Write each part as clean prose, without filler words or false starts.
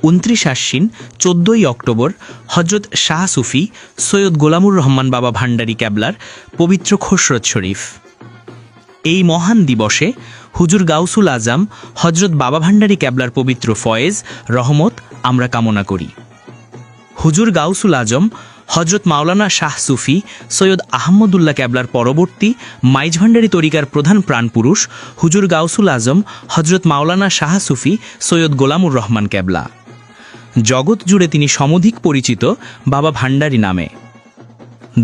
29 আশ্বিন 14 October হজরত শাহ সুফি সৈয়দ গোলামুর রহমান বাবা ভান্ডারী ক্যাবলার পবিত্র খসরত শরীফ। এই মহান দিবসে হুজুর গাউসুল আজম হজরত বাবা ভান্ডারী ক্যাবলার পবিত্র ফয়েজ রহমত আমরা কামনা করি। হুজুর গাউসুল আজম হজরত মাওলানা শাহ সুফি সৈয়দ আহমদুল্লাহ ক্যাবলার পরবর্তী মাইজ ভান্ডারী তরিকার প্রধান প্রাণপুরুষ হুজুর গাউসুল আজম হজরত মাওলানা শাহ সুফি সৈয়দ গোলামুর রহমান ক্যাবলা। জগৎ জুড়ে তিনি সমধিক পরিচিত বাবা ভান্ডারী নামে।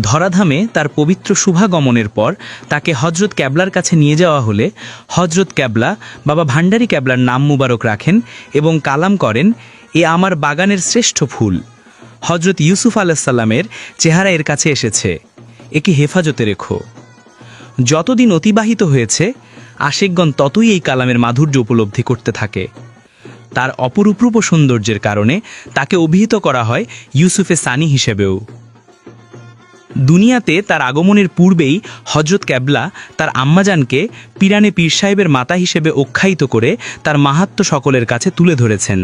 ধরাধামে তার পবিত্র শুভাগমনের পর তাকে হজরত ক্যাবলার কাছে নিয়ে যাওয়া হলে হজরত ক্যাবলা বাবা ভান্ডারী ক্যাবলার নাম মুবারক রাখেন এবং কালাম করেন, এ আমার বাগানের শ্রেষ্ঠ ফুল। হজরত ইউসুফ আলাইসাল্লামের চেহারা এর কাছে এসেছে, একে হেফাজতে রেখো। যতদিন অতিবাহিত হয়েছে আশিকগণ ততই এই কালামের মাধুর্য উপলব্ধি করতে থাকে। তার অপরূপ সৌন্দর্যের কারণে তাকে অভিহিত করা হয় ইউসুফে সানি হিসেবেও। দুনিয়াতে তার আগমনের পূর্বেই হজরত ক্যাবলা তার আম্মাজানকে পিরানে পীর সাহেবের মাতা হিসেবে আখ্যায়িত করে তার মাহাত্ম্য সকলের কাছে তুলে ধরেছেন।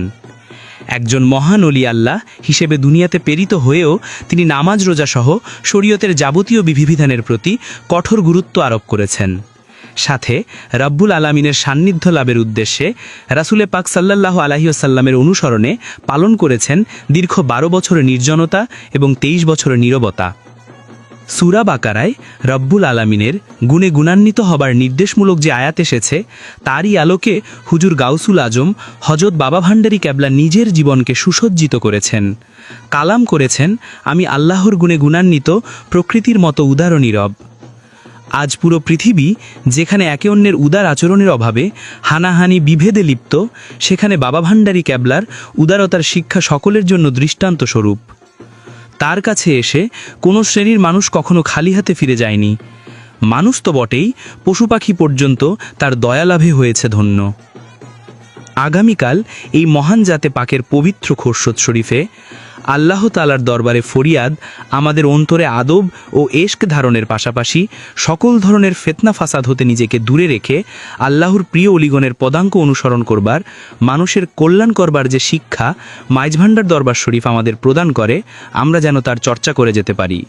একজন মহান অলি আল্লাহ হিসেবে দুনিয়াতে প্রেরিত হয়েও তিনি নামাজ রোজা সহ শরীয়তের যাবতীয় বিধিবিধানের প্রতি কঠোর গুরুত্ব আরোপ করেছেন। সাথে রব্বুল আলামিনের সান্নিধ্য লাভের উদ্দেশ্যে রাসূলে পাক সাল্লাল্লাহু আলাইহি ওয়াসাল্লামের অনুসরণে পালন করেছেন দীর্ঘ 12 বছরের নির্জনতা এবং 23 বছরের নীরবতা। সূরা বাকারায় রব্বুল আলামিনের গুণে গুণান্বিত হবার নির্দেশমূলক যে আয়াত এসেছে তারই আলোকে হুজুর গাউসুল আজম হজরত বাবা ভান্ডারী ক্যাবলা নিজের জীবনকে সুসজ্জিত করেছেন। কালাম করেছেন, আমি আল্লাহর গুণে গুণান্বিত প্রকৃতির মতো উদার ও নীরব। আজ পুরো পৃথিবী যেখানে একে অন্যের উদার আচরণের অভাবে হানাহানি বিভেদে লিপ্ত, সেখানে বাবা ভান্ডারী ক্যাবলার উদারতার শিক্ষা সকলের জন্য দৃষ্টান্ত স্বরূপ। তার কাছে এসে কোনো শ্রেণীর মানুষ কখনো খালি হাতে ফিরে যায়নি। মানুষ তো বটেই, পশু পাখি পর্যন্ত তার দয়ালাভে হয়েছে ধন্য। আগামীকাল এই মহান জাতে পাকের পবিত্র খসরত শরীফে আল্লাহ তাআলার দরবারে ফরিয়াদ আমাদের অন্তরে আদব ও এশক ধারণের পাশাপাশি সকল ধরনের ফিতনা ফাসাদ হতে নিজেকে দূরে রেখে আল্লাহর প্রিয় অলিগণের পদাঙ্ক অনুসরণ করবার, মানুষের কল্যাণ করবার যে শিক্ষা মাইজ ভান্ডার দরবার শরীফ আমাদের প্রদান করে, আমরা যেন তার চর্চা করে যেতে পারি।